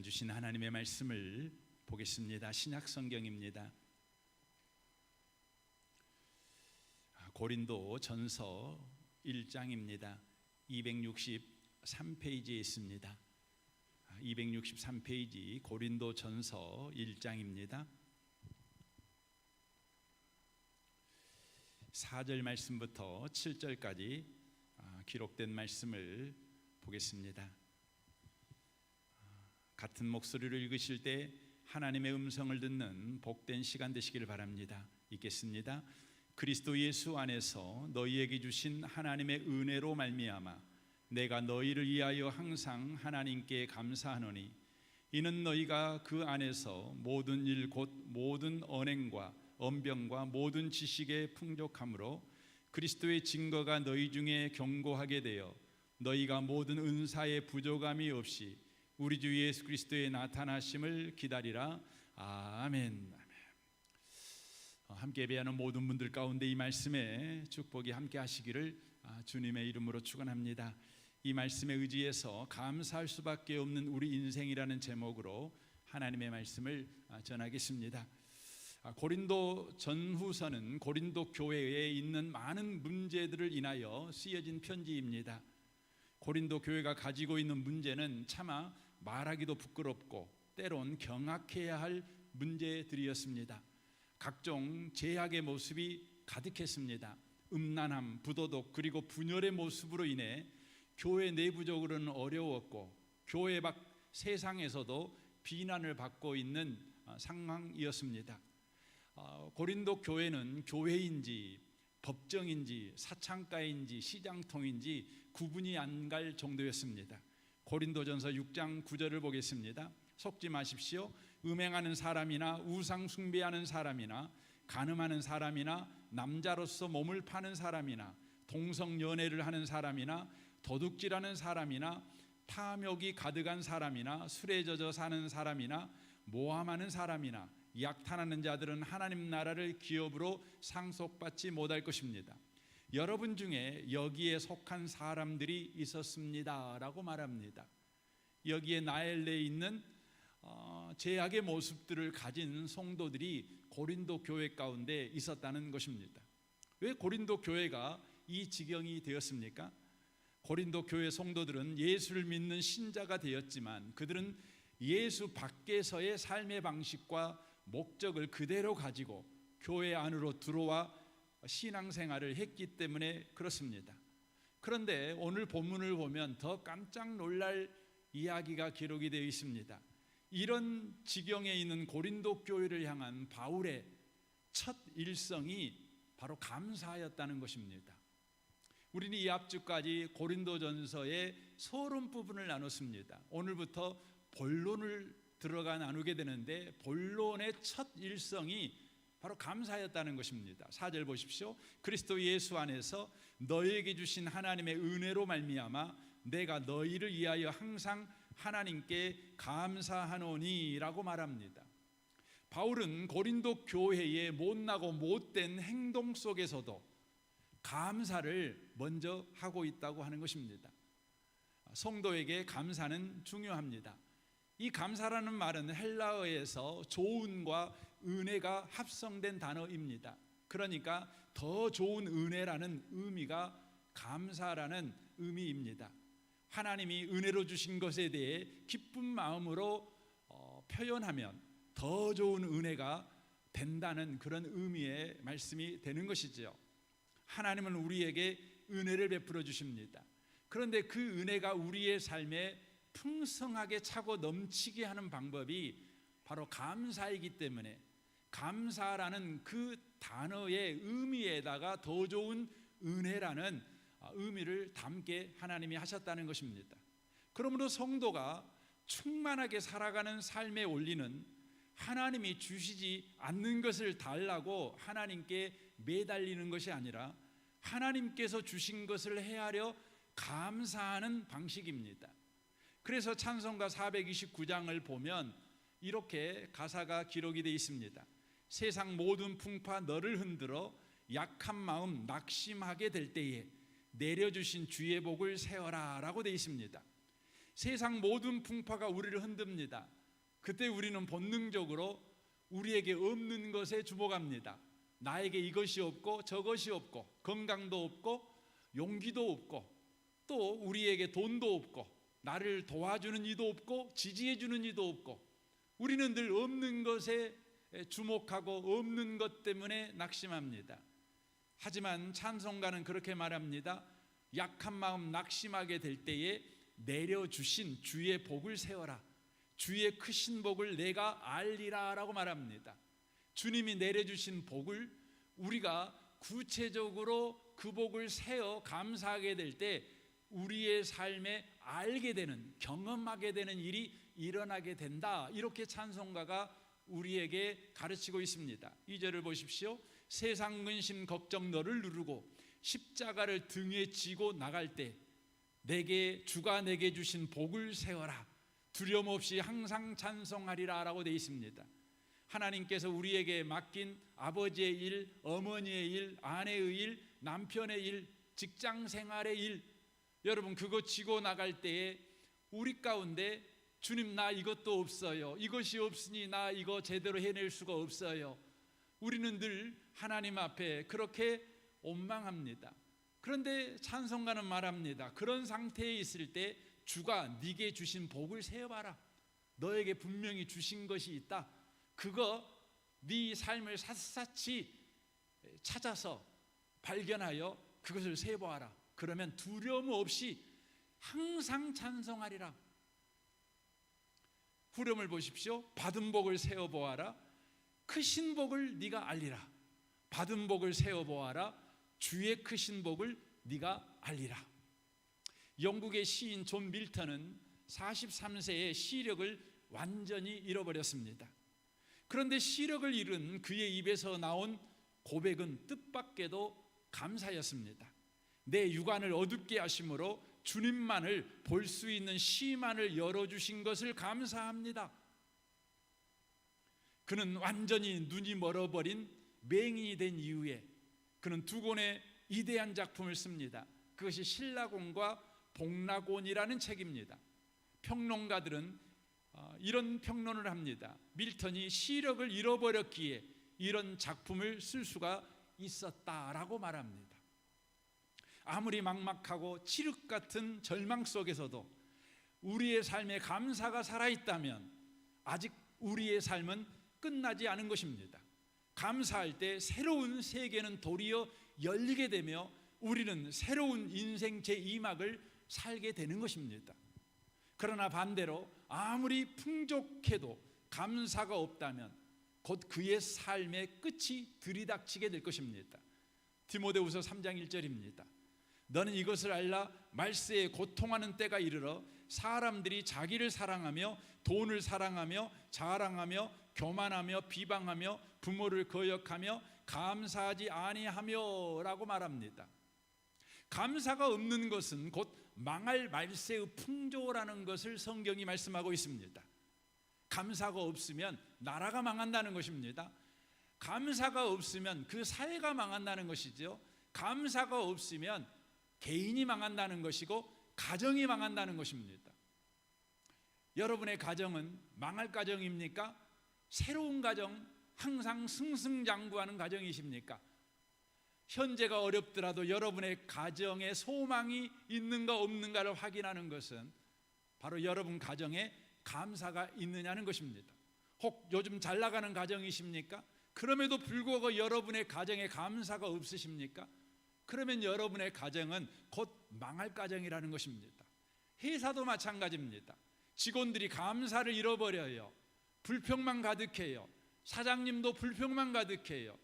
주신 하나님의 말씀을 보겠습니다. 신약 성경입니다. 고린도 전서 1장입니다. 263페이지에 있습니다. 263페이지 고린도 전서 1장입니다. 4절 말씀부터 7절까지 기록된 말씀을 보겠습니다. 같은 목소리로 읽으실 때 하나님의 음성을 듣는 복된 시간 되시길 바랍니다. 읽겠습니다. 그리스도 예수 안에서 너희에게 주신 하나님의 은혜로 말미암아 내가 너희를 위하여 항상 하나님께 감사하노니 이는 너희가 그 안에서 모든 일 곧 모든 언행과 언병과 모든 지식에 풍족함으로 그리스도의 증거가 너희 중에 견고하게 되어 너희가 모든 은사의 부족함이 없이 우리 주 예수 그리스도의 나타나심을 기다리라. 아멘. 함께 예배하는 모든 분들 가운데 이 말씀에 축복이 함께 하시기를 주님의 이름으로 축원합니다. 이 말씀에 의지해서 감사할 수밖에 없는 우리 인생이라는 제목으로 하나님의 말씀을 전하겠습니다. 고린도 전후서는 고린도 교회에 있는 많은 문제들을 인하여 쓰여진 편지입니다. 고린도 교회가 가지고 있는 문제는 차마 말하기도 부끄럽고 때론 경악해야 할 문제들이었습니다. 각종 제약의 모습이 가득했습니다. 음란함, 부도덕 그리고 분열의 모습으로 인해 교회 내부적으로는 어려웠고 교회 밖 세상에서도 비난을 받고 있는 상황이었습니다. 고린도 교회는 교회인지 법정인지 사창가인지 시장통인지 구분이 안 갈 정도였습니다. 고린도전서 6장 9절을 보겠습니다. 속지 마십시오. 음행하는 사람이나 우상 숭배하는 사람이나 간음하는 사람이나 남자로서 몸을 파는 사람이나 동성연애를 하는 사람이나 도둑질하는 사람이나 탐욕이 가득한 사람이나 술에 젖어 사는 사람이나 모함하는 사람이나 약탈하는 자들은 하나님 나라를 기업으로 상속받지 못할 것입니다. 여러분 중에 여기에 속한 사람들이 있었습니다 라고 말합니다. 여기에 나엘레에 있는 제약의 모습들을 가진 성도들이 고린도 교회 가운데 있었다는 것입니다. 왜 고린도 교회가 이 지경이 되었습니까? 고린도 교회 성도들은 예수를 믿는 신자가 되었지만 그들은 예수 밖에서의 삶의 방식과 목적을 그대로 가지고 교회 안으로 들어와 신앙생활을 했기 때문에 그렇습니다. 그런데 오늘 본문을 보면 더 깜짝 놀랄 이야기가 기록이 되어 있습니다. 이런 지경에 있는 고린도 교회를 향한 바울의 첫 일성이 바로 감사하였다는 것입니다. 우리는 이 앞주까지 고린도전서의 서론 부분을 나눴습니다. 오늘부터 본론을 들어가 나누게 되는데 본론의 첫 일성이 바로 감사였다는 것입니다. 4절 보십시오. 그리스도 예수 안에서 너희에게 주신 하나님의 은혜로 말미암아 내가 너희를 위하여 항상 하나님께 감사하노니 라고 말합니다. 바울은 고린도 교회의 못나고 못된 행동 속에서도 감사를 먼저 하고 있다고 하는 것입니다. 성도에게 감사는 중요합니다. 이 감사라는 말은 헬라어에서 조은과 은혜가 합성된 단어입니다. 그러니까 더 좋은 은혜라는 의미가 감사라는 의미입니다. 하나님이 은혜로 주신 것에 대해 기쁜 마음으로 표현하면 더 좋은 은혜가 된다는 그런 의미의 말씀이 되는 것이죠. 하나님은 우리에게 은혜를 베풀어 주십니다. 그런데 그 은혜가 우리의 삶에 풍성하게 차고 넘치게 하는 방법이 바로 감사이기 때문에 감사라는 그 단어의 의미에다가 더 좋은 은혜라는 의미를 담게 하나님이 하셨다는 것입니다. 그러므로 성도가 충만하게 살아가는 삶의 원리는 하나님이 주시지 않는 것을 달라고 하나님께 매달리는 것이 아니라 하나님께서 주신 것을 헤아려 감사하는 방식입니다. 그래서 찬송가 429장을 보면 이렇게 가사가 기록이 되어 있습니다. 세상 모든 풍파 너를 흔들어 약한 마음 낙심하게 될 때에 내려주신 주의 복을 세어라 라고 되어 있습니다. 세상 모든 풍파가 우리를 흔듭니다. 그때 우리는 본능적으로 우리에게 없는 것에 주목합니다. 나에게 이것이 없고 저것이 없고 건강도 없고 용기도 없고 또 우리에게 돈도 없고 나를 도와주는 이도 없고 지지해 주는 이도 없고 우리는 늘 없는 것에 주목하고 없는 것 때문에 낙심합니다. 하지만 찬송가는 그렇게 말합니다. 약한 마음 낙심하게 될 때에 내려주신 주의 복을 세워라. 주의 크신 복을 내가 알리라 라고 말합니다. 주님이 내려주신 복을 우리가 구체적으로 그 복을 세어 감사하게 될 때 우리의 삶에 알게 되는, 경험하게 되는 일이 일어나게 된다. 이렇게 찬송가가 우리에게 가르치고 있습니다. 2절을 보십시오. 세상 근심 걱정 너를 누르고 십자가를 등에 지고 나갈 때 주가 내게 주신 복을 세워라. 두려움 없이 항상 찬송하리라 라고 되어 있습니다. 하나님께서 우리에게 맡긴 아버지의 일, 어머니의 일, 아내의 일, 남편의 일, 직장 생활의 일, 여러분 그거 지고 나갈 때에 우리 가운데 주님 나 이것도 없어요, 이것이 없으니 나 이거 제대로 해낼 수가 없어요. 우리는 늘 하나님 앞에 그렇게 원망합니다. 그런데 찬송가는 말합니다. 그런 상태에 있을 때 주가 네게 주신 복을 세어봐라. 너에게 분명히 주신 것이 있다. 그거 네 삶을 샅샅이 찾아서 발견하여 그것을 세어보아라. 그러면 두려움 없이 항상 찬송하리라. 후렴을 보십시오. 받은 복을 세어보아라. 크신 복을 네가 알리라. 받은 복을 세어보아라. 주의 크신 복을 네가 알리라. 영국의 시인 존 밀턴은 43세에 시력을 완전히 잃어버렸습니다. 그런데 시력을 잃은 그의 입에서 나온 고백은 뜻밖에도 감사였습니다. 내 육안을 어둡게 하심으로 주님만을 볼 수 있는 시만을 열어주신 것을 감사합니다. 그는 완전히 눈이 멀어버린 맹인이 된 이후에 그는 두 권의 위대한 작품을 씁니다. 그것이 신라곤과 복락곤이라는 책입니다. 평론가들은 이런 평론을 합니다. 밀턴이 시력을 잃어버렸기에 이런 작품을 쓸 수가 있었다라고 말합니다. 아무리 막막하고 칠흑 같은 절망 속에서도 우리의 삶에 감사가 살아있다면 아직 우리의 삶은 끝나지 않은 것입니다. 감사할 때 새로운 세계는 도리어 열리게 되며 우리는 새로운 인생 제2막을 살게 되는 것입니다. 그러나 반대로 아무리 풍족해도 감사가 없다면 곧 그의 삶의 끝이 들이닥치게 될 것입니다. 디모데후서 3장 1절입니다. 너는 이것을 알라. 말세에 고통하는 때가 이르러 사람들이 자기를 사랑하며 돈을 사랑하며 자랑하며 교만하며 비방하며 부모를 거역하며 감사하지 아니하며 라고 말합니다. 감사가 없는 것은 곧 망할 말세의 풍조라는 것을 성경이 말씀하고 있습니다. 감사가 없으면 나라가 망한다는 것입니다. 감사가 없으면 그 사회가 망한다는 것이죠. 감사가 없으면 개인이 망한다는 것이고 가정이 망한다는 것입니다. 여러분의 가정은 망할 가정입니까? 새로운 가정, 항상 승승장구하는 가정이십니까? 현재가 어렵더라도 여러분의 가정에 소망이 있는가 없는가를 확인하는 것은 바로 여러분 가정에 감사가 있느냐는 것입니다. 혹 요즘 잘 나가는 가정이십니까? 그럼에도 불구하고 여러분의 가정에 감사가 없으십니까? 그러면 여러분의 가정은 곧 망할 가정이라는 것입니다. 회사도 마찬가지입니다. 직원들이 감사를 잃어버려요. 불평만 가득해요. 사장님도 불평만 가득해요.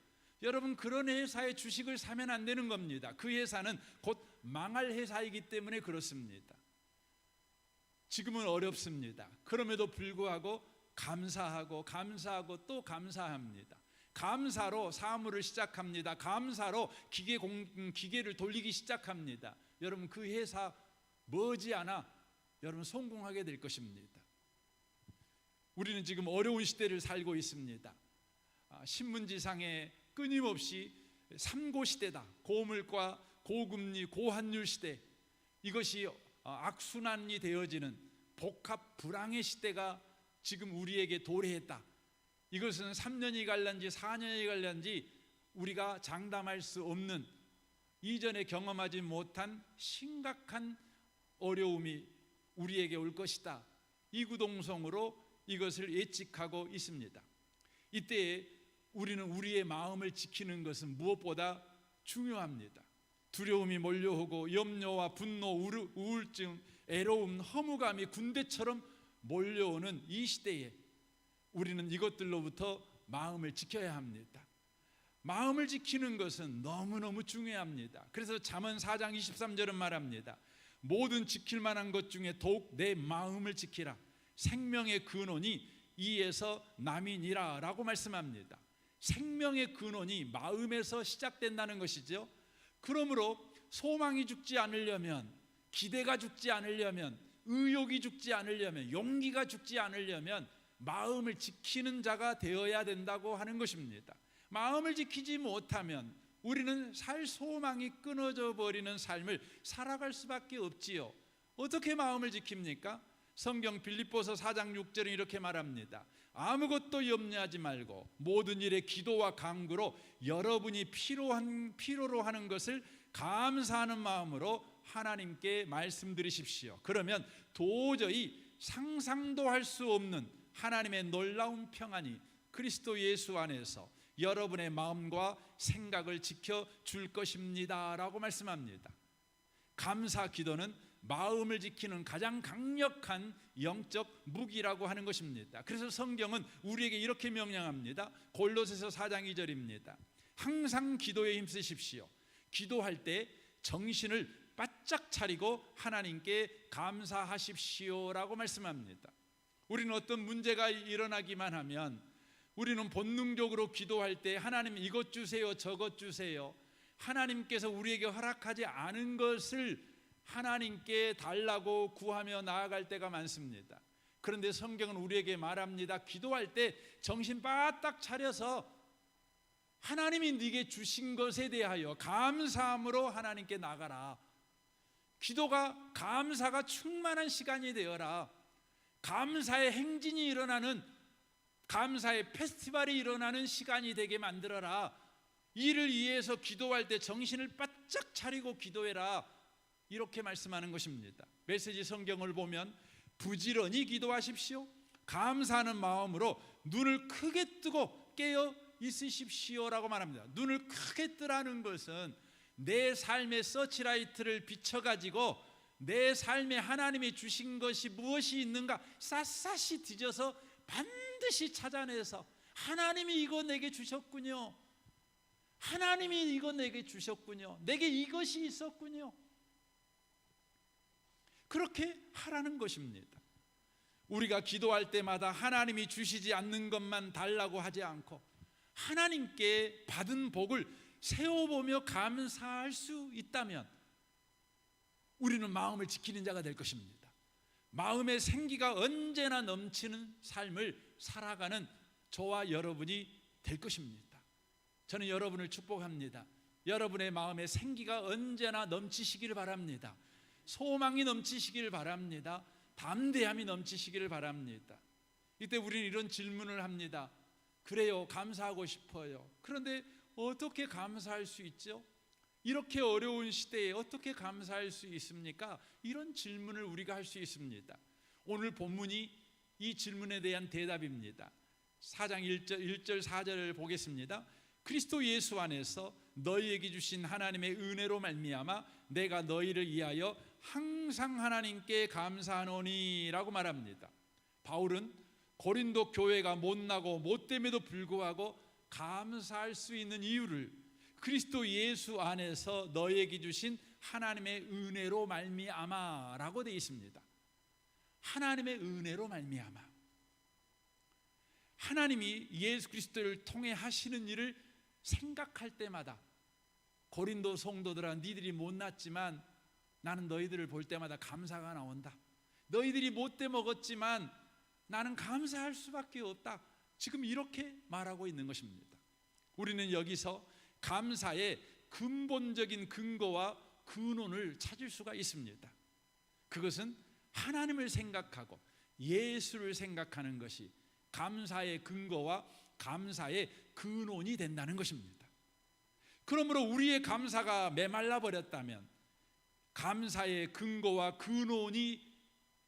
여러분 그런 회사에 주식을 사면 안 되는 겁니다. 그 회사는 곧 망할 회사이기 때문에 그렇습니다. 지금은 어렵습니다. 그럼에도 불구하고 감사하고 또 감사합니다. 감사로 사물을 시작합니다. 감사로 기계를 돌리기 시작합니다. 여러분 그 회사 머지않아 여러분 성공하게 될 것입니다. 우리는 지금 어려운 시대를 살고 있습니다. 신문지상에 끊임없이 삼고시대다, 고물가, 고금리, 고환율 시대, 이것이 악순환이 되어지는 복합 불황의 시대가 지금 우리에게 도래했다. 이것은 3년이 갈란지 4년이 갈란지 우리가 장담할 수 없는, 이전에 경험하지 못한 심각한 어려움이 우리에게 올 것이다. 이구동성으로 이것을 예측하고 있습니다. 이때에 우리는 우리의 마음을 지키는 것은 무엇보다 중요합니다. 두려움이 몰려오고 염려와 분노, 우울증, 애로움, 허무감이 군대처럼 몰려오는 이 시대에 우리는 이것들로부터 마음을 지켜야 합니다. 마음을 지키는 것은 너무너무 중요합니다. 그래서 잠언 4장 23절은 말합니다. 모든 지킬 만한 것 중에 더욱 내 마음을 지키라. 생명의 근원이 이에서 남이니라 라고 말씀합니다. 생명의 근원이 마음에서 시작된다는 것이죠. 그러므로 소망이 죽지 않으려면, 기대가 죽지 않으려면, 의욕이 죽지 않으려면, 용기가 죽지 않으려면 마음을 지키는 자가 되어야 된다고 하는 것입니다. 마음을 지키지 못하면 우리는 살 소망이 끊어져 버리는 삶을 살아갈 수밖에 없지요. 어떻게 마음을 지킵니까? 성경 빌립보서 4장 6절은 이렇게 말합니다. 아무것도 염려하지 말고 모든 일에 기도와 간구로 여러분이 필요로 하는 것을 감사하는 마음으로 하나님께 말씀드리십시오. 그러면 도저히 상상도 할 수 없는 하나님의 놀라운 평안이 그리스도 예수 안에서 여러분의 마음과 생각을 지켜줄 것입니다 라고 말씀합니다. 감사 기도는 마음을 지키는 가장 강력한 영적 무기라고 하는 것입니다. 그래서 성경은 우리에게 이렇게 명령합니다. 골로새서 4장 2절입니다. 항상 기도에 힘쓰십시오. 기도할 때 정신을 바짝 차리고 하나님께 감사하십시오 라고 말씀합니다. 우리는 어떤 문제가 일어나기만 하면 우리는 본능적으로 기도할 때 하나님 이것 주세요, 저것 주세요, 하나님께서 우리에게 허락하지 않은 것을 하나님께 달라고 구하며 나아갈 때가 많습니다. 그런데 성경은 우리에게 말합니다. 기도할 때 정신 바짝 차려서 하나님이 네게 주신 것에 대하여 감사함으로 하나님께 나가라. 기도가 감사가 충만한 시간이 되어라. 감사의 행진이 일어나는, 감사의 페스티벌이 일어나는 시간이 되게 만들어라. 이를 위해서 기도할 때 정신을 바짝 차리고 기도해라. 이렇게 말씀하는 것입니다. 메시지 성경을 보면 부지런히 기도하십시오. 감사하는 마음으로 눈을 크게 뜨고 깨어 있으십시오라고 말합니다. 눈을 크게 뜨라는 것은 내 삶의 서치라이트를 비춰가지고 내 삶에 하나님이 주신 것이 무엇이 있는가 샅샅이 뒤져서 반드시 찾아내서 하나님이 이거 내게 주셨군요, 하나님이 이거 내게 주셨군요, 내게 이것이 있었군요, 그렇게 하라는 것입니다. 우리가 기도할 때마다 하나님이 주시지 않는 것만 달라고 하지 않고 하나님께 받은 복을 세워보며 감사할 수 있다면 우리는 마음을 지키는 자가 될 것입니다. 마음의 생기가 언제나 넘치는 삶을 살아가는 저와 여러분이 될 것입니다. 저는 여러분을 축복합니다. 여러분의 마음의 생기가 언제나 넘치시기를 바랍니다. 소망이 넘치시기를 바랍니다. 담대함이 넘치시기를 바랍니다. 이때 우리는 이런 질문을 합니다. 그래요, 감사하고 싶어요. 그런데 어떻게 감사할 수 있죠? 이렇게 어려운 시대에 어떻게 감사할 수 있습니까? 이런 질문을 우리가 할 수 있습니다. 오늘 본문이 이 질문에 대한 대답입니다. 4장 1절 4절을 보겠습니다. 그리스도 예수 안에서 너희에게 주신 하나님의 은혜로 말미암아 내가 너희를 위하여 항상 하나님께 감사하노니 라고 말합니다. 바울은 고린도 교회가 못나고 못됨에도 불구하고 감사할 수 있는 이유를 그리스도 예수 안에서 너희에게 주신 하나님의 은혜로 말미암아 라고 되어 있습니다. 하나님의 은혜로 말미암아, 하나님이 예수 그리스도를 통해 하시는 일을 생각할 때마다 고린도 성도들아, 니들이 못났지만 나는 너희들을 볼 때마다 감사가 나온다. 너희들이 못돼 먹었지만 나는 감사할 수밖에 없다. 지금 이렇게 말하고 있는 것입니다. 우리는 여기서 감사의 근본적인 근거와 근원을 찾을 수가 있습니다. 그것은 하나님을 생각하고 예수를 생각하는 것이 감사의 근거와 감사의 근원이 된다는 것입니다. 그러므로 우리의 감사가 메말라 버렸다면 감사의 근거와 근원이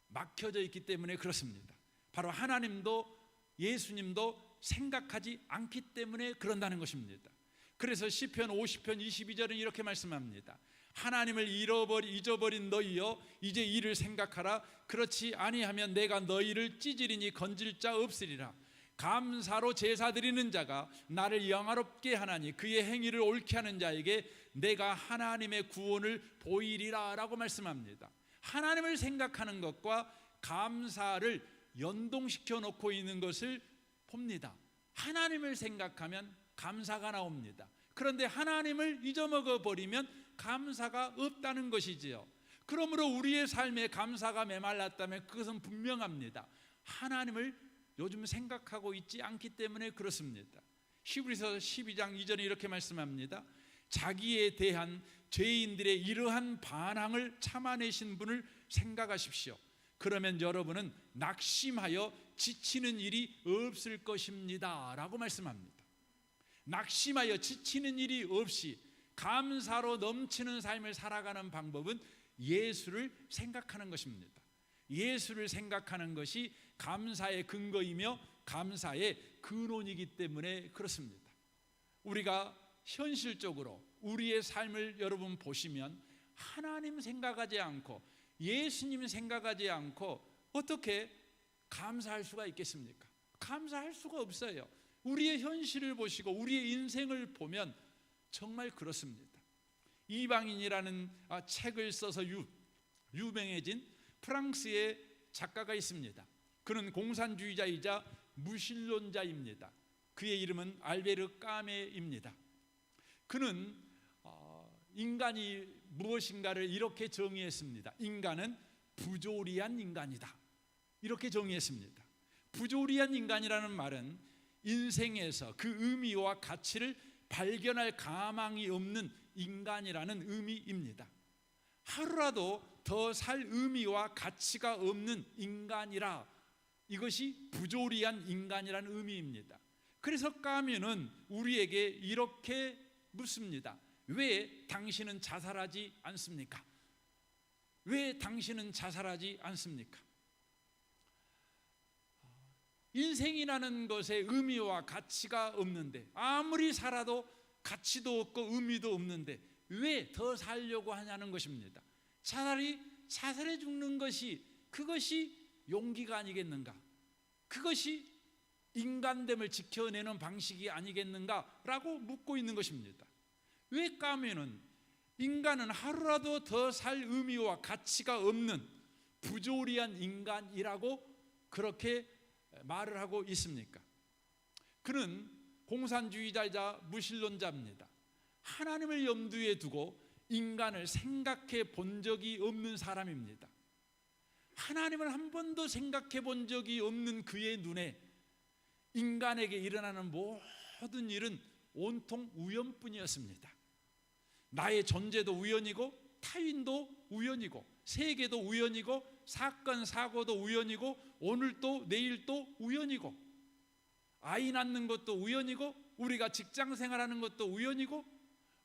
막혀져 있기 때문에 그렇습니다. 바로 하나님도 예수님도 생각하지 않기 때문에 그런다는 것입니다. 그래서 시편 50편 22절은 이렇게 말씀합니다. 하나님을 잊어버린 너희여 이제 이를 생각하라. 그렇지 아니하면 내가 너희를 찌질이니 건질 자 없으리라. 감사로 제사 드리는 자가 나를 영화롭게 하나니 그의 행위를 옳게 하는 자에게 내가 하나님의 구원을 보이리라 라고 말씀합니다. 하나님을 생각하는 것과 감사를 연동시켜 놓고 있는 것을 봅니다. 하나님을 생각하면 감사가 나옵니다. 그런데 하나님을 잊어먹어 버리면 감사가 없다는 것이지요. 그러므로 우리의 삶에 감사가 메말랐다면 그것은 분명합니다. 하나님을 요즘 생각하고 있지 않기 때문에 그렇습니다. 히브리서 12장 2절에 이렇게 말씀합니다. 자기에 대한 죄인들의 이러한 반항을 참아내신 분을 생각하십시오. 그러면 여러분은 낙심하여 지치는 일이 없을 것입니다 라고 말씀합니다. 낙심하여 지치는 일이 없이 감사로 넘치는 삶을 살아가는 방법은 예수를 생각하는 것입니다. 예수를 생각하는 것이 감사의 근거이며 감사의 근원이기 때문에 그렇습니다. 우리가 현실적으로 우리의 삶을 여러분 보시면 하나님 생각하지 않고 예수님 생각하지 않고 어떻게 감사할 수가 있겠습니까? 감사할 수가 없어요. 우리의 현실을 보시고 우리의 인생을 보면 정말 그렇습니다. 이방인이라는 책을 써서 유명해진 프랑스의 작가가 있습니다. 그는 공산주의자이자 무신론자입니다. 그의 이름은 알베르 까메입니다. 그는 인간이 무엇인가를 이렇게 정의했습니다. 인간은 부조리한 인간이다. 이렇게 정의했습니다. 부조리한 인간이라는 말은 인생에서 그 의미와 가치를 발견할 가망이 없는 인간이라는 의미입니다. 하루라도 더 살 의미와 가치가 없는 인간이라, 이것이 부조리한 인간이라는 의미입니다. 그래서 까뮤는 우리에게 이렇게 묻습니다. 왜 당신은 자살하지 않습니까? 왜 당신은 자살하지 않습니까? 인생이라는 것에 의미와 가치가 없는데, 아무리 살아도 가치도 없고 의미도 없는데 왜 더 살려고 하냐는 것입니다. 차라리 자살해 죽는 것이, 그것이 용기가 아니겠는가? 그것이 인간됨을 지켜내는 방식이 아니겠는가라고 묻고 있는 것입니다. 왜 까뮤는 인간은 하루라도 더 살 의미와 가치가 없는 부조리한 인간이라고 그렇게 말을 하고 있습니까? 그는 공산주의자이자 무신론자입니다. 하나님을 염두에 두고 인간을 생각해 본 적이 없는 사람입니다. 하나님을 한 번도 생각해 본 적이 없는 그의 눈에 인간에게 일어나는 모든 일은 온통 우연뿐이었습니다. 나의 존재도 우연이고 타인도 우연이고 세계도 우연이고 사건 사고도 우연이고 오늘도 내일도 우연이고 아이 낳는 것도 우연이고 우리가 직장 생활하는 것도 우연이고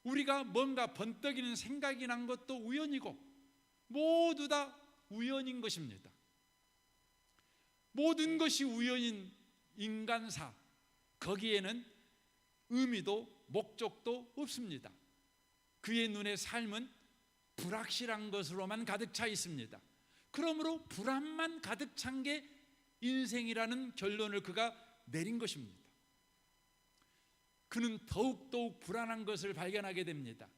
우리가 뭔가 번뜩이는 생각이 난 것도 우연이고 모두 다 우연인 것입니다. 모든 것이 우연인 인간사, 거기에는 의미도 목적도 없습니다. 그의 눈에 삶은 불확실한 것으로만 가득 차 있습니다. 그러므로 불안만 가득 찬 게 인생이라는 결론을 그가 내린 것입니다. 그는 더욱 불안한 것을 발견하게 됩니다.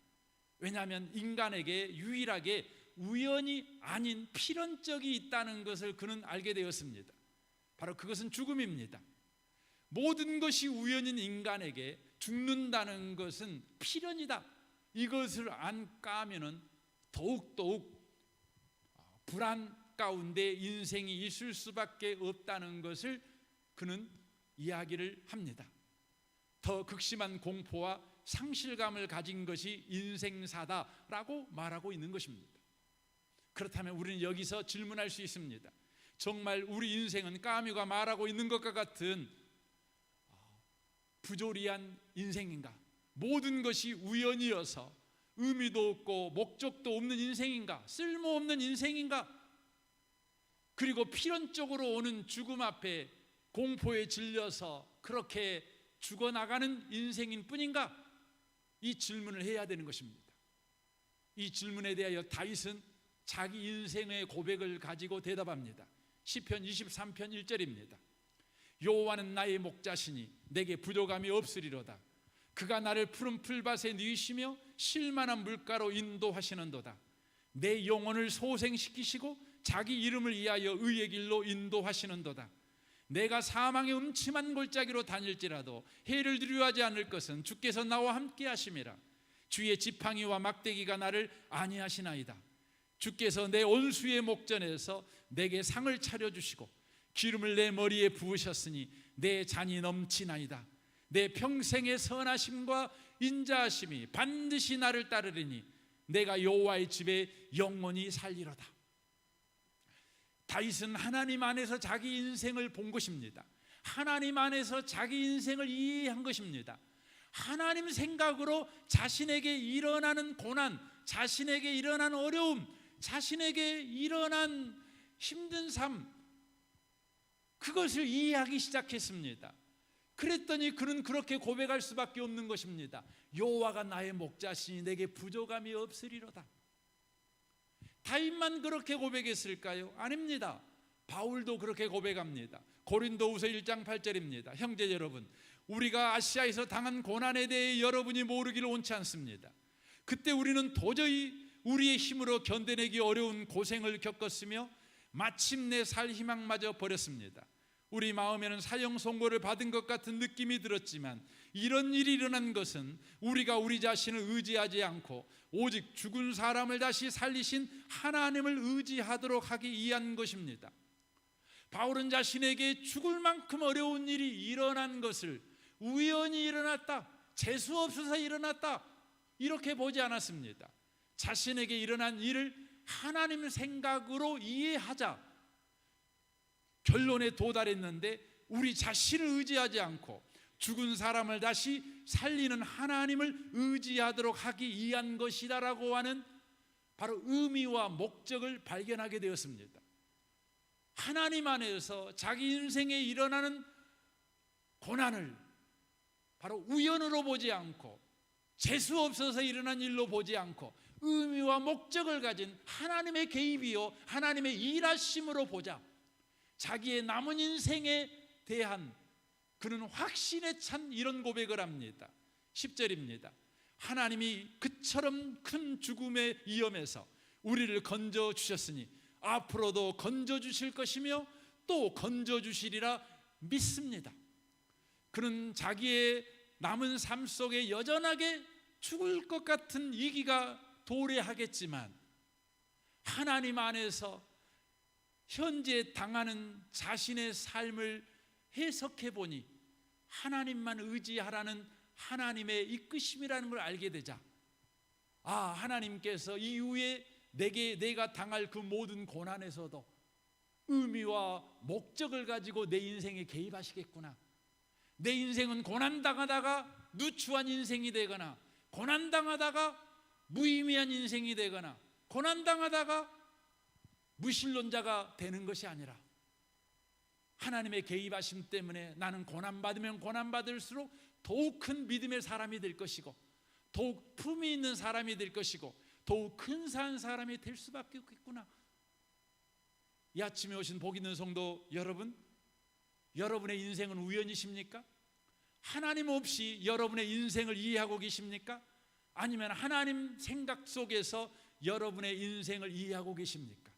왜냐하면 인간에게 유일하게 우연이 아닌 필연적이 있다는 것을 그는 알게 되었습니다. 바로 그것은 죽음입니다. 모든 것이 우연인 인간에게 죽는다는 것은 필연이다. 이것을 안 까면은 더욱 불안 가운데 인생이 있을 수밖에 없다는 것을 그는 이야기를 합니다. 더 극심한 공포와 상실감을 가진 것이 인생사다라고 말하고 있는 것입니다. 그렇다면 우리는 여기서 질문할 수 있습니다. 정말 우리 인생은 까뮤가 말하고 있는 것과 같은 부조리한 인생인가? 모든 것이 우연이어서 의미도 없고 목적도 없는 인생인가? 쓸모없는 인생인가? 그리고 필연적으로 오는 죽음 앞에 공포에 질려서 그렇게 죽어나가는 인생인 뿐인가? 이 질문을 해야 되는 것입니다. 이 질문에 대하여 다윗은 자기 인생의 고백을 가지고 대답합니다. 시편 23편 1절입니다. 여호와는 나의 목자시니 내게 부족함이 없으리로다. 그가 나를 푸른 풀밭에 누이시며 쉴만한 물가로 인도하시는도다. 내 영혼을 소생시키시고 자기 이름을 위하여 의의 길로 인도하시는도다. 내가 사망의 음침한 골짜기로 다닐지라도 해를 두려워하지 않을 것은 주께서 나와 함께 하심이라. 주의 지팡이와 막대기가 나를 안위하시나이다. 주께서 내 온수의 목전에서 내게 상을 차려주시고 기름을 내 머리에 부으셨으니 내 잔이 넘치나이다. 내 평생의 선하심과 인자하심이 반드시 나를 따르리니 내가 여호와의 집에 영원히 살리로다. 다윗은 하나님 안에서 자기 인생을 본 것입니다. 하나님 안에서 자기 인생을 이해한 것입니다. 하나님 생각으로 자신에게 일어나는 고난, 자신에게 일어난 어려움, 자신에게 일어난 힘든 삶, 그것을 이해하기 시작했습니다. 그랬더니 그는 그렇게 고백할 수밖에 없는 것입니다. 여호와가 나의 목자시니 내게 부족함이 없으리로다. 다윗만 그렇게 고백했을까요? 아닙니다. 바울도 그렇게 고백합니다. 고린도후서 1장 8절입니다. 형제 여러분, 우리가 아시아에서 당한 고난에 대해 여러분이 모르기를 원치 않습니다. 그때 우리는 도저히 우리의 힘으로 견뎌내기 어려운 고생을 겪었으며 마침내 살 희망마저 버렸습니다. 우리 마음에는 사형 선고를 받은 것 같은 느낌이 들었지만 이런 일이 일어난 것은 우리가 우리 자신을 의지하지 않고 오직 죽은 사람을 다시 살리신 하나님을 의지하도록 하기 위한 것입니다. 바울은 자신에게 죽을 만큼 어려운 일이 일어난 것을 우연히 일어났다, 재수 없어서 일어났다, 이렇게 보지 않았습니다. 자신에게 일어난 일을 하나님 생각으로 이해하자 결론에 도달했는데, 우리 자신을 의지하지 않고 죽은 사람을 다시 살리는 하나님을 의지하도록 하기 위한 것이다라고 하는 바로 의미와 목적을 발견하게 되었습니다. 하나님 안에서 자기 인생에 일어나는 고난을 바로 우연으로 보지 않고 재수 없어서 일어난 일로 보지 않고 의미와 목적을 가진 하나님의 개입이요 하나님의 일하심으로 보자. 자기의 남은 인생에 대한 그는 확신에 찬 이런 고백을 합니다. 10절입니다. 하나님이 그처럼 큰 죽음의 위험에서 우리를 건져주셨으니 앞으로도 건져주실 것이며 또 건져주시리라 믿습니다. 그는 자기의 남은 삶 속에 여전하게 죽을 것 같은 위기가 도래하겠지만 하나님 안에서 현재 당하는 자신의 삶을 해석해 보니 하나님만 의지하라는 하나님의 이끄심이라는 걸 알게 되자, 하나님께서 이후에 내가 당할 그 모든 고난에서도 의미와 목적을 가지고 내 인생에 개입하시겠구나. 내 인생은 고난당하다가 누추한 인생이 되거나 고난당하다가 무의미한 인생이 되거나 고난당하다가 무신론자가 되는 것이 아니라 하나님의 개입하심 때문에 나는 고난받으면 고난받을수록 더욱 큰 믿음의 사람이 될 것이고 더욱 품이 있는 사람이 될 것이고 더욱 근사한 사람이 될 수밖에 없겠구나. 이 아침에 오신 복 있는 성도 여러분, 여러분의 인생은 우연이십니까? 하나님 없이 여러분의 인생을 이해하고 계십니까? 아니면 하나님 생각 속에서 여러분의 인생을 이해하고 계십니까?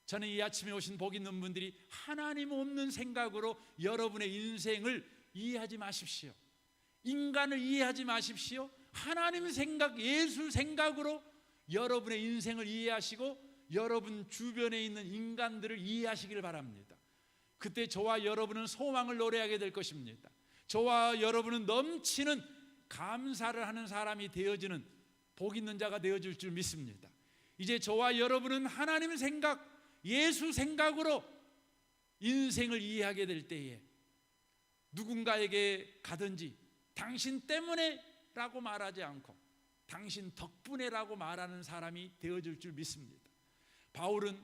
저는 이 아침에 오신 복 있는 분들이 하나님 없는 생각으로 여러분의 인생을 이해하지 마십시오. 인간을 이해하지 마십시오. 하나님 생각, 예수 생각으로 여러분의 인생을 이해하시고 여러분 주변에 있는 인간들을 이해하시길 바랍니다. 그때 저와 여러분은 소망을 노래하게 될 것입니다. 저와 여러분은 넘치는 감사를 하는 사람이 되어지는 복 있는 자가 되어질 줄 믿습니다. 이제 저와 여러분은 하나님 생각, 예수 생각으로 인생을 이해하게 될 때에 누군가에게 가든지 당신 때문에 라고 말하지 않고 당신 덕분에 라고 말하는 사람이 되어질 줄 믿습니다. 바울은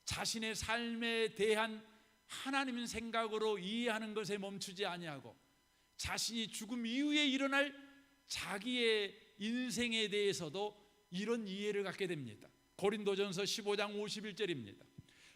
자신의 삶에 대한 하나님 생각으로 이해하는 것에 멈추지 아니하고 자신이 죽음 이후에 일어날 자기의 인생에 대해서도 이런 이해를 갖게 됩니다. 고린도전서 15장 51절입니다.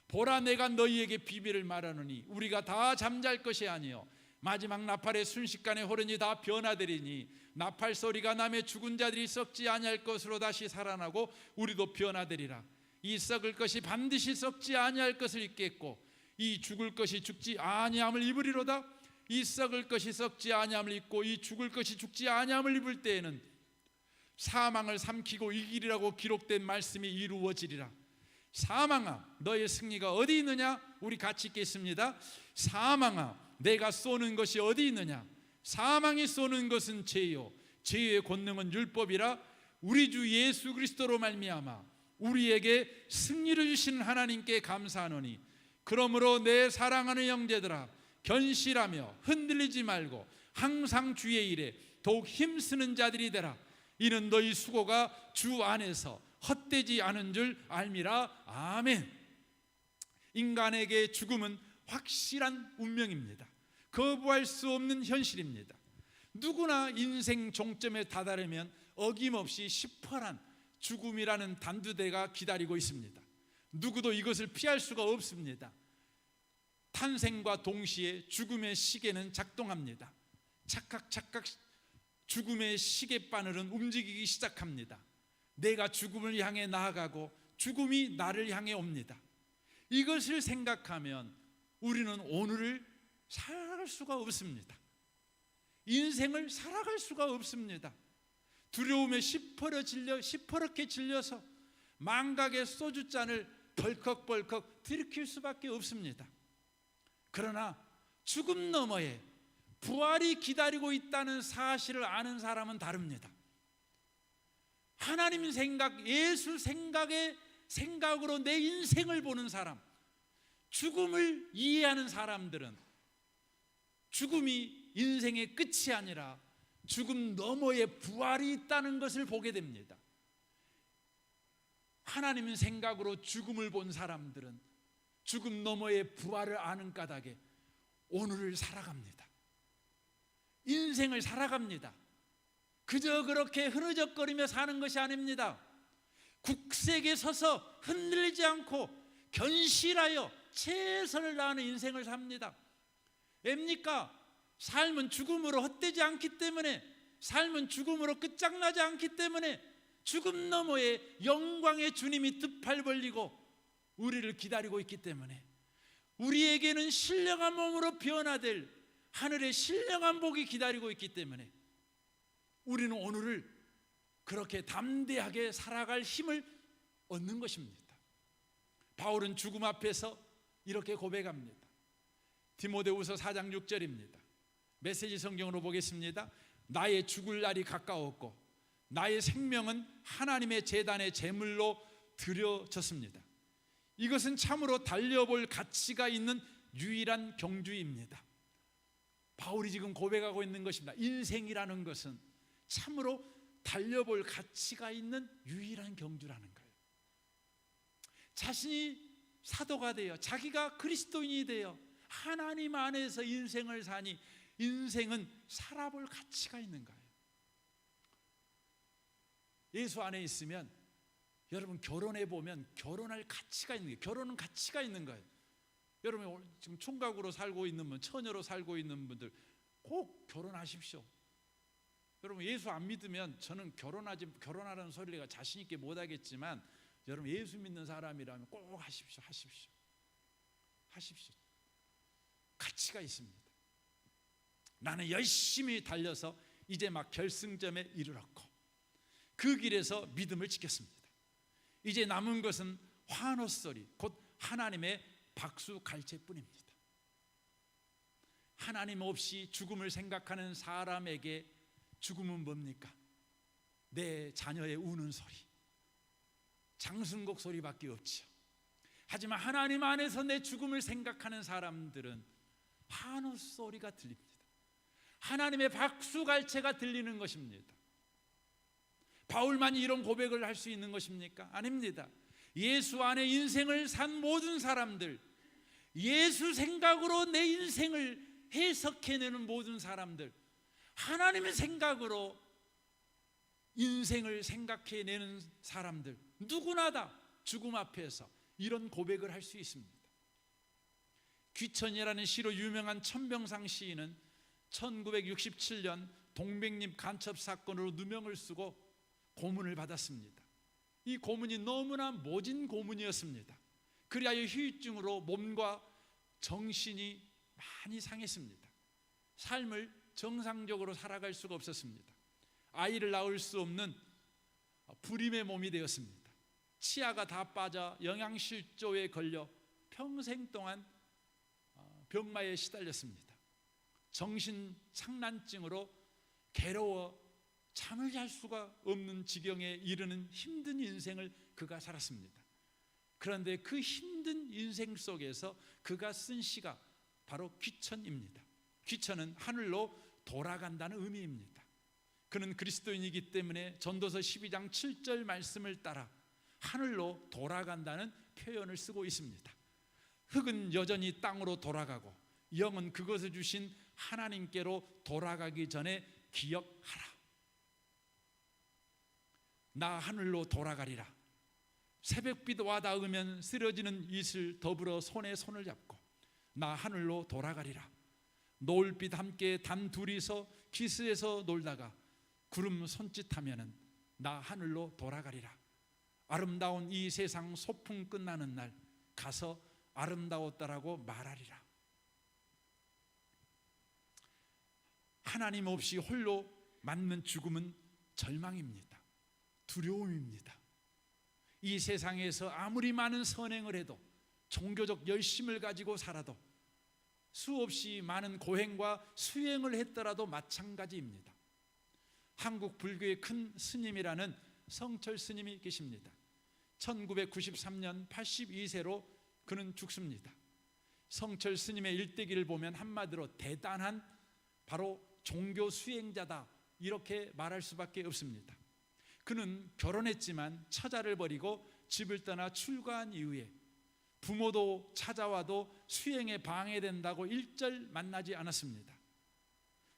보라, 내가 너희에게 비밀을 말하노니 우리가 다 잠잘 것이 아니요 마지막 나팔의 순식간에 호련히 다 변화되리니 나팔 소리가 나매 죽은 자들이 썩지 아니할 것으로 다시 살아나고 우리도 변화되리라. 이 썩을 것이 반드시 썩지 아니할 것을 입겠고 이 죽을 것이 죽지 아니함을 입으리로다. 이 썩을 것이 썩지 아니함을 입고 이 죽을 것이 죽지 아니함을 입을 때에는 사망을 삼키고 이기리라고 기록된 말씀이 이루어지리라. 사망아, 너의 승리가 어디 있느냐? 우리 같이 읽겠습니다. 사망아, 내가 쏘는 것이 어디 있느냐? 사망이 쏘는 것은 죄요 죄의 권능은 율법이라. 우리 주 예수 그리스도로 말미암아 우리에게 승리를 주시는 하나님께 감사하노니 그러므로 내 사랑하는 형제들아, 견실하며 흔들리지 말고 항상 주의 일에 더욱 힘쓰는 자들이 되라. 이는 너희 수고가 주 안에서 헛되지 않은 줄 알미라. 아멘. 인간에게 죽음은 확실한 운명입니다. 거부할 수 없는 현실입니다. 누구나 인생 종점에 다다르면 어김없이 시퍼런 죽음이라는 단두대가 기다리고 있습니다. 누구도 이것을 피할 수가 없습니다. 탄생과 동시에 죽음의 시계는 작동합니다. 착각 죽음의 시계바늘은 움직이기 시작합니다. 내가 죽음을 향해 나아가고 죽음이 나를 향해 옵니다. 이것을 생각하면 우리는 오늘을 살아갈 수가 없습니다. 인생을 살아갈 수가 없습니다. 두려움에 시퍼렇게 질려서 망각의 소주잔을 벌컥벌컥 들이킬 수밖에 없습니다. 그러나 죽음 너머에 부활이 기다리고 있다는 사실을 아는 사람은 다릅니다. 하나님 생각, 예수 생각으로 내 인생을 보는 사람, 죽음을 이해하는 사람들은 죽음이 인생의 끝이 아니라 죽음 너머에 부활이 있다는 것을 보게 됩니다. 하나님 생각으로 죽음을 본 사람들은 죽음 너머의 부활을 아는 까닭에 오늘을 살아갑니다. 인생을 살아갑니다. 그저 그렇게 흐느적거리며 사는 것이 아닙니다. 국색에 서서 흔들리지 않고 견실하여 최선을 다하는 인생을 삽니다. 왜입니까? 삶은 죽음으로 헛되지 않기 때문에, 삶은 죽음으로 끝장나지 않기 때문에, 죽음 너머에 영광의 주님이 두 팔 벌리고 우리를 기다리고 있기 때문에, 우리에게는 신령한 몸으로 변화될 하늘의 신령한 복이 기다리고 있기 때문에 우리는 오늘을 그렇게 담대하게 살아갈 힘을 얻는 것입니다. 바울은 죽음 앞에서 이렇게 고백합니다. 디모데후서 4장 6절입니다. 메시지 성경으로 보겠습니다. 나의 죽을 날이 가까웠고 나의 생명은 하나님의 제단의 제물로 드려졌습니다. 이것은 참으로 달려볼 가치가 있는 유일한 경주입니다. 바울이 지금 고백하고 있는 것입니다. 인생이라는 것은 참으로 달려볼 가치가 있는 유일한 경주라는 거예요. 자신이 사도가 되어 자기가 그리스도인이 되어 하나님 안에서 인생을 사니 인생은 살아볼 가치가 있는 거예요. 예수 안에 있으면 여러분 결혼해 보면 결혼할 가치가 있는 거예요. 결혼은 가치가 있는 거예요. 여러분 지금 총각으로 살고 있는 분, 처녀로 살고 있는 분들 꼭 결혼하십시오. 여러분 예수 안 믿으면 저는 결혼하라는 소리가 자신 있게 못 하겠지만 여러분 예수 믿는 사람이라면 꼭 하십시오. 가치가 있습니다. 나는 열심히 달려서 이제 막 결승점에 이르렀고 그 길에서 믿음을 지켰습니다. 이제 남은 것은 환호 소리, 곧 하나님의 박수 갈채뿐입니다. 하나님 없이 죽음을 생각하는 사람에게 죽음은 뭡니까? 내 자녀의 우는 소리, 장승곡 소리밖에 없죠. 하지만 하나님 안에서 내 죽음을 생각하는 사람들은 환호 소리가 들립니다. 하나님의 박수갈채가 들리는 것입니다. 바울만이 이런 고백을 할 수 있는 것입니까? 아닙니다. 예수 안에 인생을 산 모든 사람들, 예수 생각으로 내 인생을 해석해내는 모든 사람들, 하나님의 생각으로 인생을 생각해내는 사람들, 누구나 다 죽음 앞에서 이런 고백을 할 수 있습니다. 귀천이라는 시로 유명한 천병상 시인은 1967년 동백잎 간첩 사건으로 누명을 쓰고 고문을 받았습니다. 이 고문이 너무나 모진 고문이었습니다. 그리하여 후유증으로 몸과 정신이 많이 상했습니다. 삶을 정상적으로 살아갈 수가 없었습니다. 아이를 낳을 수 없는 불임의 몸이 되었습니다. 치아가 다 빠져 영양실조에 걸려 평생 동안 병마에 시달렸습니다. 정신상란증으로 괴로워 잠을 잘 수가 없는 지경에 이르는 힘든 인생을 그가 살았습니다. 그런데 그 힘든 인생 속에서 그가 쓴 시가 바로 귀천입니다. 귀천은 하늘로 돌아간다는 의미입니다. 그는 그리스도인이기 때문에 전도서 12장 7절 말씀을 따라 하늘로 돌아간다는 표현을 쓰고 있습니다. 흙은 여전히 땅으로 돌아가고 영은 그것을 주신 하나님께로 돌아가기 전에 기억하라. 나 하늘로 돌아가리라. 새벽빛 와닿으면 쓰러지는 이슬 더불어 손에 손을 잡고 나 하늘로 돌아가리라. 노을빛 함께 단 둘이서 기스에서 놀다가 구름 손짓하면은 나 하늘로 돌아가리라. 아름다운 이 세상 소풍 끝나는 날 가서 아름다웠다라고 말하리라. 하나님 없이 홀로 맞는 죽음은 절망입니다. 두려움입니다. 이 세상에서 아무리 많은 선행을 해도 종교적 열심을 가지고 살아도 수없이 많은 고행과 수행을 했더라도 마찬가지입니다. 한국 불교의 큰 스님이라는 성철 스님이 계십니다. 1993년 82세로 그는 죽습니다. 성철 스님의 일대기를 보면 한마디로 대단한 바로 종교 수행자다 이렇게 말할 수밖에 없습니다. 그는 결혼했지만 처자를 버리고 집을 떠나 출가한 이후에 부모도 찾아와도 수행에 방해된다고 일절 만나지 않았습니다.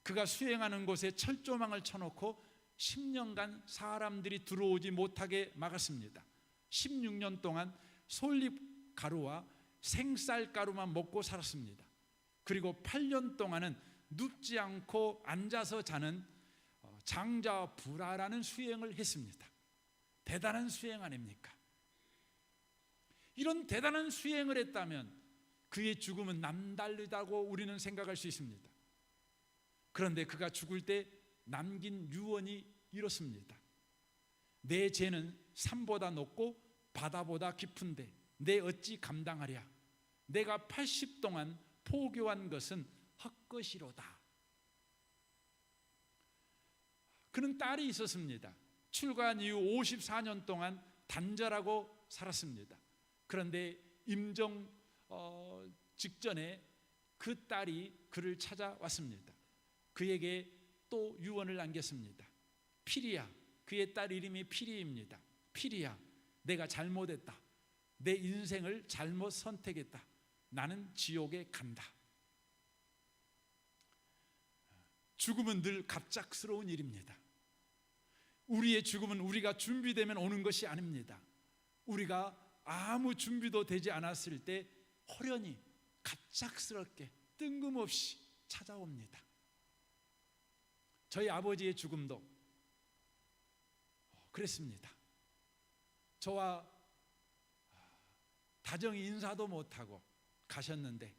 그가 수행하는 곳에 철조망을 쳐놓고 10년간 사람들이 들어오지 못하게 막았습니다. 16년 동안 솔잎 가루와 생쌀 가루만 먹고 살았습니다. 그리고 8년 동안은 눕지 않고 앉아서 자는 장자불화라는 수행을 했습니다. 대단한 수행 아닙니까? 이런 대단한 수행을 했다면 그의 죽음은 남다르다고 우리는 생각할 수 있습니다. 그런데 그가 죽을 때 남긴 유언이 이렇습니다. 내 죄는 산보다 높고 바다보다 깊은데 내 어찌 감당하랴. 내가 80 동안 포교한 것은 헛것이로다. 그는 딸이 있었습니다. 출가한 이후 54년 동안 단절하고 살았습니다. 그런데 임종 직전에 그 딸이 그를 찾아왔습니다. 그에게 또 유언을 남겼습니다. 피리야, 그의 딸 이름이 피리입니다. 피리야, 내가 잘못했다. 내 인생을 잘못 선택했다. 나는 지옥에 간다. 죽음은 늘 갑작스러운 일입니다. 우리의 죽음은 우리가 준비되면 오는 것이 아닙니다. 우리가 아무 준비도 되지 않았을 때 호련히 갑작스럽게 뜬금없이 찾아옵니다. 저희 아버지의 죽음도 그랬습니다. 저와 다정히 인사도 못하고 가셨는데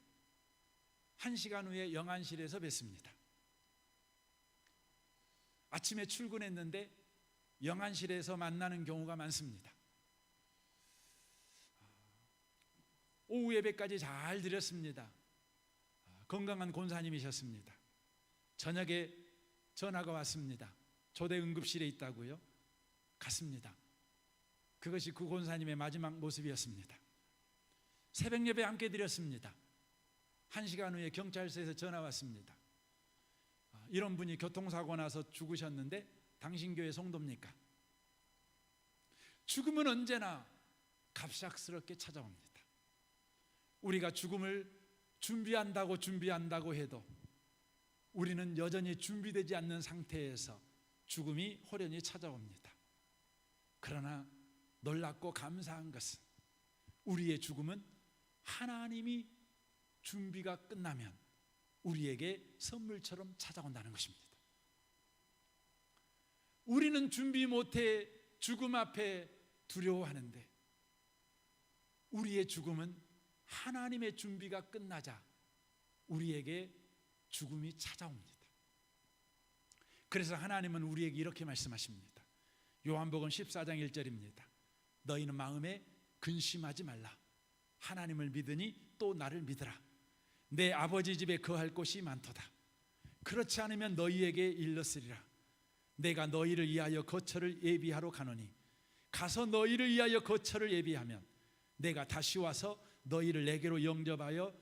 1시간 후에 영안실에서 뵀습니다. 아침에 출근했는데 영안실에서 만나는 경우가 많습니다. 오후 예배까지 잘 드렸습니다. 건강한 권사님이셨습니다. 저녁에 전화가 왔습니다. 조대 응급실에 있다고요? 갔습니다. 그것이 구 권사님의 마지막 모습이었습니다. 새벽 예배 함께 드렸습니다. 1시간 후에 경찰서에서 전화 왔습니다. 이런 분이 교통사고 나서 죽으셨는데 당신 교회 성도입니까? 죽음은 언제나 갑작스럽게 찾아옵니다. 우리가 죽음을 준비한다고 해도 우리는 여전히 준비되지 않는 상태에서 죽음이 호련히 찾아옵니다. 그러나 놀랍고 감사한 것은 우리의 죽음은 하나님이 준비가 끝나면 우리에게 선물처럼 찾아온다는 것입니다. 우리는 준비 못해 죽음 앞에 두려워하는데 우리의 죽음은 하나님의 준비가 끝나자 우리에게 죽음이 찾아옵니다. 그래서 하나님은 우리에게 이렇게 말씀하십니다. 요한복음 14장 1절입니다. 너희는 마음에 근심하지 말라. 하나님을 믿으니 또 나를 믿으라. 내 아버지 집에 거할 곳이 많도다. 그렇지 않으면 너희에게 일렀으리라. 내가 너희를 위하여 거처를 예비하러 가노니 가서 너희를 위하여 거처를 예비하면 내가 다시 와서 너희를 내게로 영접하여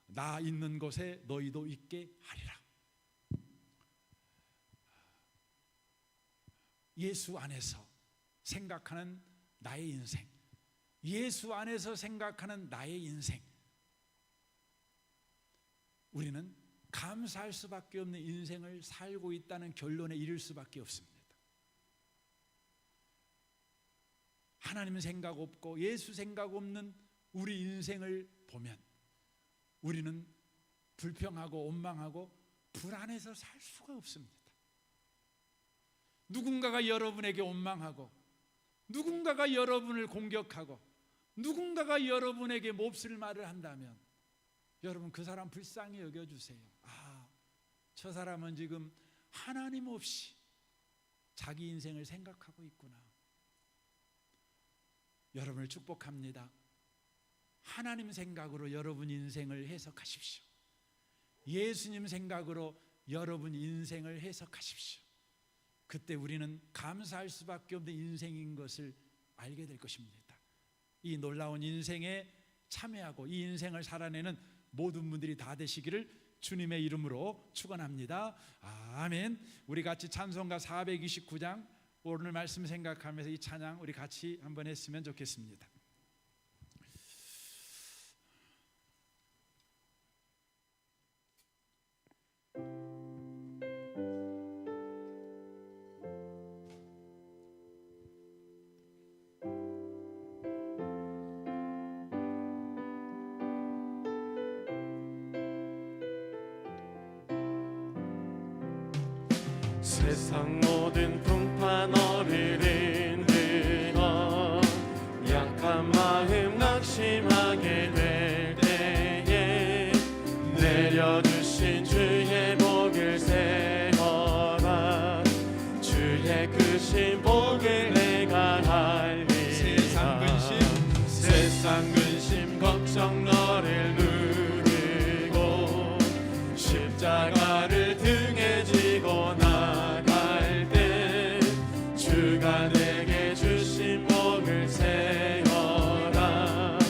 나 있는 곳에 너희도 있게 하리라. 예수 안에서 생각하는 나의 인생, 예수 안에서 생각하는 나의 인생, 우리는 감사할 수밖에 없는 인생을 살고 있다는 결론에 이를 수밖에 없습니다. 하나님 생각 없고 예수 생각 없는 우리 인생을 보면 우리는 불평하고 원망하고 불안해서 살 수가 없습니다. 누군가가 여러분에게 원망하고 누군가가 여러분을 공격하고 누군가가 여러분에게 몹쓸 말을 한다면 여러분 그 사람 불쌍히 여겨주세요. 저 사람은 지금 하나님 없이 자기 인생을 생각하고 있구나. 여러분을 축복합니다. 하나님 생각으로 여러분 인생을 해석하십시오. 예수님 생각으로 여러분 인생을 해석하십시오. 그때 우리는 감사할 수밖에 없는 인생인 것을 알게 될 것입니다. 이 놀라운 인생에 참여하고 이 인생을 살아내는 모든 분들이 다 되시기를 주님의 이름으로 축원합니다. 아멘. 우리 같이 찬송가 429장 오늘 말씀 생각하면서 이 찬양 우리 같이 한번 했으면 좋겠습니다. 세상 모든 풍파 너를 흔들어 약한 마음 낙심하게 될 때에 내려주신 주의 복을 세어라. 주의 크신 복을 내가 알리라. 세상 근심 걱정 너를 누르고 십자가를